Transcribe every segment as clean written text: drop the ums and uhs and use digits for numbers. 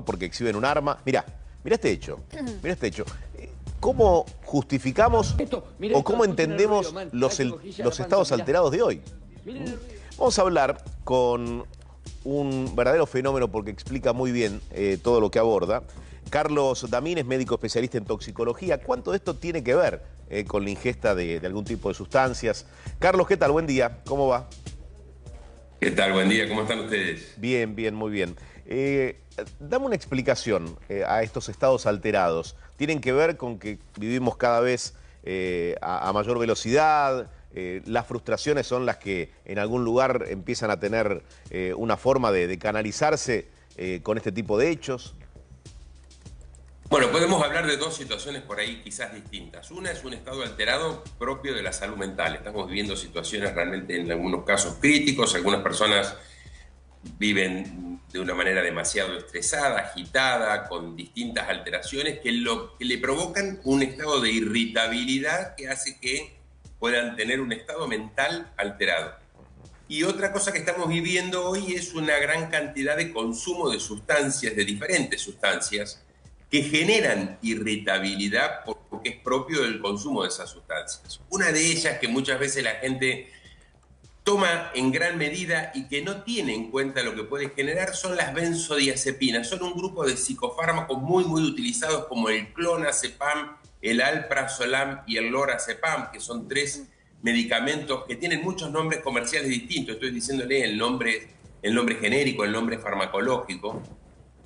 porque exhiben un arma. Mirá este hecho, mirá este hecho. ¿Cómo justificamos o cómo entendemos los estados alterados de hoy? Vamos a hablar con un verdadero fenómeno porque explica muy bien todo lo que aborda. Carlos Damín es médico especialista en toxicología. ¿Cuánto de esto tiene que ver con la ingesta de algún tipo de sustancias? Carlos, ¿qué tal? Buen día, ¿cómo va? ¿Qué tal? Buen día, ¿cómo están ustedes? Bien, bien, muy bien. Dame una explicación a estos estados alterados. ¿Tienen que ver con que vivimos cada vez a mayor velocidad? ¿Las frustraciones son las que en algún lugar empiezan a tener una forma de canalizarse con este tipo de hechos? Bueno, podemos hablar de dos situaciones por ahí quizás distintas. Una es un estado alterado propio de la salud mental. Estamos viviendo situaciones realmente en algunos casos críticos. Algunas personas viven de una manera demasiado estresada, agitada, con distintas alteraciones que le provocan un estado de irritabilidad que hace que puedan tener un estado mental alterado. Y otra cosa que estamos viviendo hoy es una gran cantidad de consumo de sustancias, de diferentes sustancias, que generan irritabilidad porque es propio del consumo de esas sustancias. Una de ellas que muchas veces la gente toma en gran medida y que no tiene en cuenta lo que puede generar son las benzodiazepinas. Son un grupo de psicofármacos muy utilizados como el clonazepam, el alprazolam y el lorazepam, que son tres medicamentos que tienen muchos nombres comerciales distintos. Estoy diciéndole el nombre genérico, el nombre farmacológico,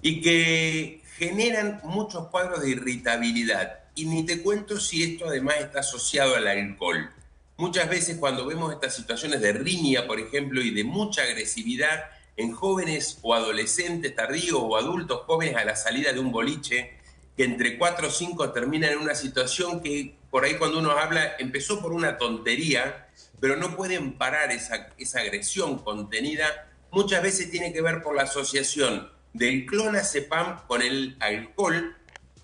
y que generan muchos cuadros de irritabilidad. Y ni te cuento si esto además está asociado al alcohol. Muchas veces cuando vemos estas situaciones de riña, por ejemplo, y de mucha agresividad en jóvenes o adolescentes tardíos o adultos jóvenes a la salida de un boliche, que entre 4 o 5 terminan en una situación que por ahí cuando uno habla empezó por una tontería, pero no pueden parar esa agresión contenida. Muchas veces tiene que ver por la asociación del clonazepam con el alcohol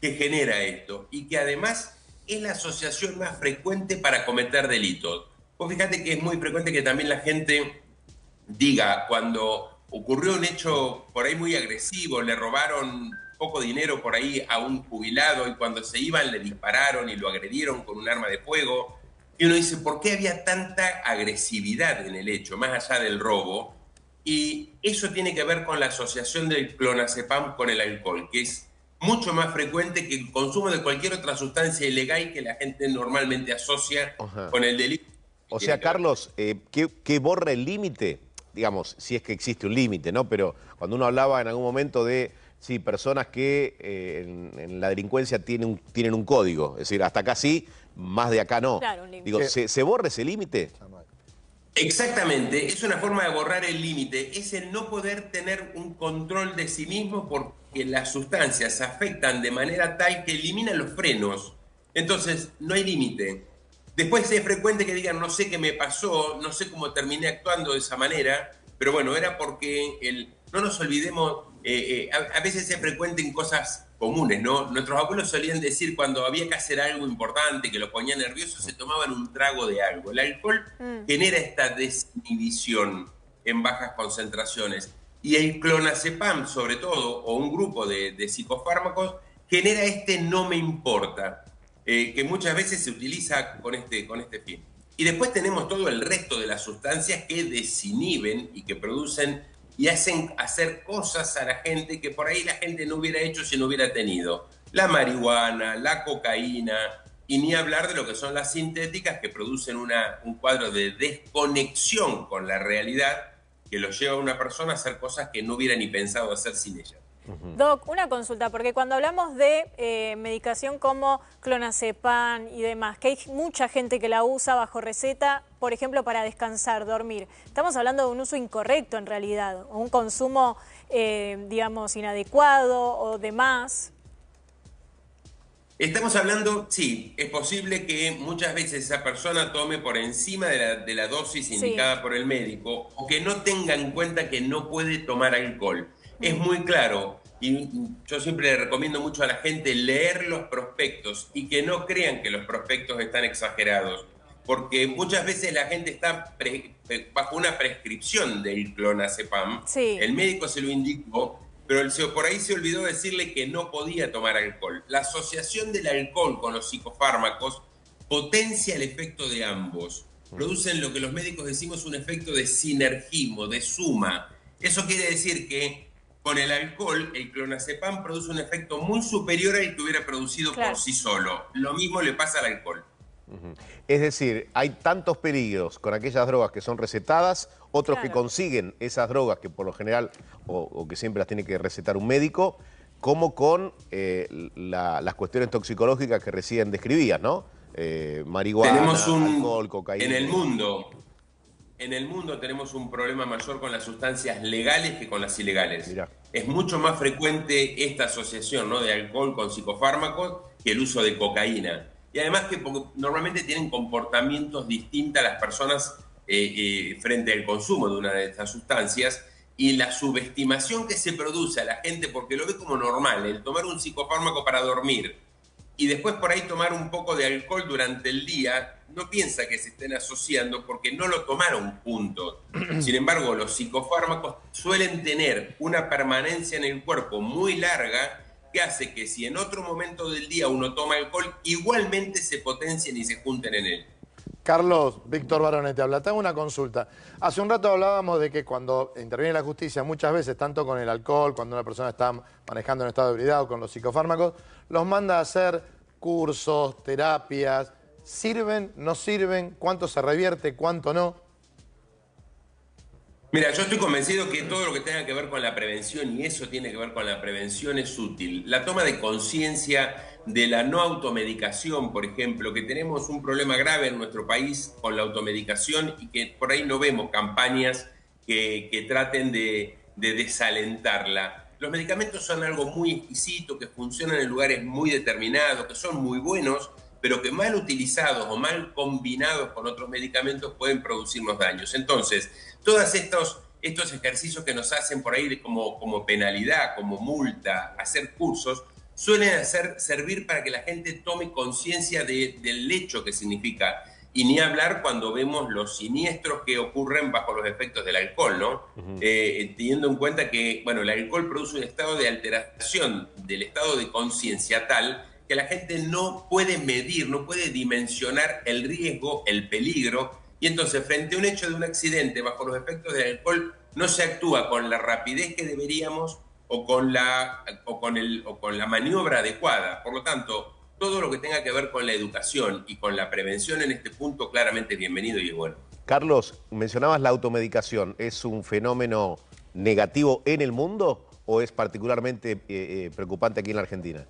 que genera esto y que además es la asociación más frecuente para cometer delitos. Vos fíjate que es muy frecuente que también la gente diga cuando ocurrió un hecho por ahí muy agresivo, le robaron poco dinero por ahí a un jubilado y cuando se iban le dispararon y lo agredieron con un arma de fuego. Y uno dice, ¿por qué había tanta agresividad en el hecho, más allá del robo? Y eso tiene que ver con la asociación del clonazepam con el alcohol, que es mucho más frecuente que el consumo de cualquier otra sustancia ilegal que la gente normalmente asocia con el delito. O sea, Carlos, ¿qué borra el límite? Digamos, si es que existe un límite, ¿no? Pero cuando uno hablaba en algún momento de, sí, personas que en la delincuencia tienen un código, es decir, hasta acá sí, más de acá no. Claro, un límite. Digo, ¿se borra ese límite? Exactamente, es una forma de borrar el límite, es el no poder tener un control de sí mismo porque las sustancias afectan de manera tal que eliminan los frenos. Entonces, no hay límite. Después es frecuente que digan, no sé qué me pasó, no sé cómo terminé actuando de esa manera, pero bueno, era porque no nos olvidemos, a veces es frecuente en cosas comunes, ¿no? Nuestros abuelos solían decir cuando había que hacer algo importante, que los ponía nerviosos, se tomaban un trago de algo. El alcohol genera esta desinhibición en bajas concentraciones. Y el clonazepam, sobre todo, o un grupo de psicofármacos, genera este no me importa, que muchas veces se utiliza con este fin. Y después tenemos todo el resto de las sustancias que desinhiben y que producen y hacen hacer cosas a la gente que por ahí la gente no hubiera hecho si no hubiera tenido. La marihuana, la cocaína, y ni hablar de lo que son las sintéticas que producen un cuadro de desconexión con la realidad que los lleva a una persona a hacer cosas que no hubiera ni pensado hacer sin ella. Doc, una consulta, porque cuando hablamos de medicación como clonazepam y demás, que hay mucha gente que la usa bajo receta, por ejemplo, para descansar, dormir, estamos hablando de un uso incorrecto en realidad, o un consumo, digamos, inadecuado o de más. Estamos hablando, sí, es posible que muchas veces esa persona tome por encima de la dosis indicada por el médico o que no tenga en cuenta que no puede tomar alcohol. Es muy claro y yo siempre le recomiendo mucho a la gente leer los prospectos y que no crean que los prospectos están exagerados, porque muchas veces la gente está bajo una prescripción del clonazepam, el médico se lo indicó pero por ahí se olvidó decirle que no podía tomar alcohol. La asociación del alcohol con los psicofármacos potencia el efecto de ambos. Producen lo que los médicos decimos un efecto de sinergismo, de suma. Eso quiere decir que con el alcohol, el clonazepam produce un efecto muy superior al que hubiera producido por sí solo. Lo mismo le pasa al alcohol. Es decir, hay tantos peligros con aquellas drogas que son recetadas, otros que consiguen esas drogas que por lo general, o que siempre las tiene que recetar un médico, como con las cuestiones toxicológicas que recién describías, ¿no? Marihuana, alcohol, cocaína. En el mundo tenemos un problema mayor con las sustancias legales que con las ilegales. Mirá. Es mucho más frecuente esta asociación, ¿no?, de alcohol con psicofármacos que el uso de cocaína. Y además que normalmente tienen comportamientos distintos a las personas frente al consumo de una de estas sustancias, y la subestimación que se produce a la gente porque lo ve como normal, el tomar un psicofármaco para dormir y después por ahí tomar un poco de alcohol durante el día, no piensa que se estén asociando porque no lo tomaron juntos. Sin embargo, los psicofármacos suelen tener una permanencia en el cuerpo muy larga que hace que si en otro momento del día uno toma alcohol, igualmente se potencien y se junten en él. Carlos, Víctor Barone te habla. Te hago una consulta. Hace un rato hablábamos de que cuando interviene la justicia, muchas veces, tanto con el alcohol, cuando una persona está manejando en estado de ebriedad o con los psicofármacos, los manda a hacer cursos, terapias. ¿Sirven? ¿No sirven? ¿Cuánto se revierte? ¿Cuánto no? Mira, yo estoy convencido que todo lo que tenga que ver con la prevención, y eso tiene que ver con la prevención, es útil. La toma de conciencia de la no automedicación, por ejemplo, que tenemos un problema grave en nuestro país con la automedicación y que por ahí no vemos campañas que traten de desalentarla. Los medicamentos son algo muy exquisito, que funcionan en lugares muy determinados, que son muy buenos, pero que mal utilizados o mal combinados con otros medicamentos pueden producirnos daños. Entonces, todos estos ejercicios que nos hacen por ahí como penalidad, como multa, hacer cursos, suelen servir para que la gente tome conciencia del hecho que significa. Y ni hablar cuando vemos los siniestros que ocurren bajo los efectos del alcohol, ¿no? Teniendo en cuenta que, bueno, el alcohol produce un estado de alteración del estado de conciencia tal que la gente no puede medir, no puede dimensionar el riesgo, el peligro, y entonces frente a un hecho de un accidente bajo los efectos del alcohol no se actúa con la rapidez que deberíamos o con la maniobra adecuada. Por lo tanto, todo lo que tenga que ver con la educación y con la prevención en este punto claramente es bienvenido y es bueno. Carlos, mencionabas la automedicación. ¿Es un fenómeno negativo en el mundo o es particularmente preocupante aquí en la Argentina?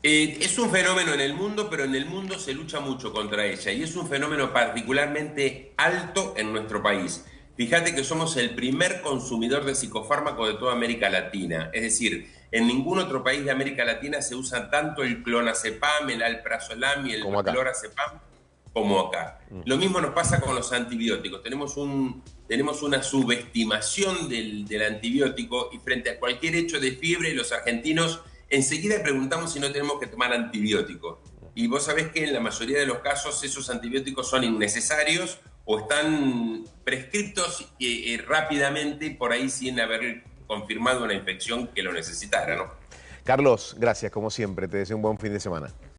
Es un fenómeno en el mundo, pero en el mundo se lucha mucho contra ella y es un fenómeno particularmente alto en nuestro país. Fíjate que somos el primer consumidor de psicofármacos de toda América Latina. Es decir, en ningún otro país de América Latina se usa tanto el clonazepam, el alprazolam y el clorazepam como acá. Lo mismo nos pasa con los antibióticos. Tenemos una subestimación del antibiótico y frente a cualquier hecho de fiebre, los argentinos enseguida preguntamos si no tenemos que tomar antibióticos. Y vos sabés que en la mayoría de los casos esos antibióticos son innecesarios o están prescriptos rápidamente por ahí sin haber confirmado una infección que lo necesitara, ¿no? Carlos, gracias como siempre. Te deseo un buen fin de semana.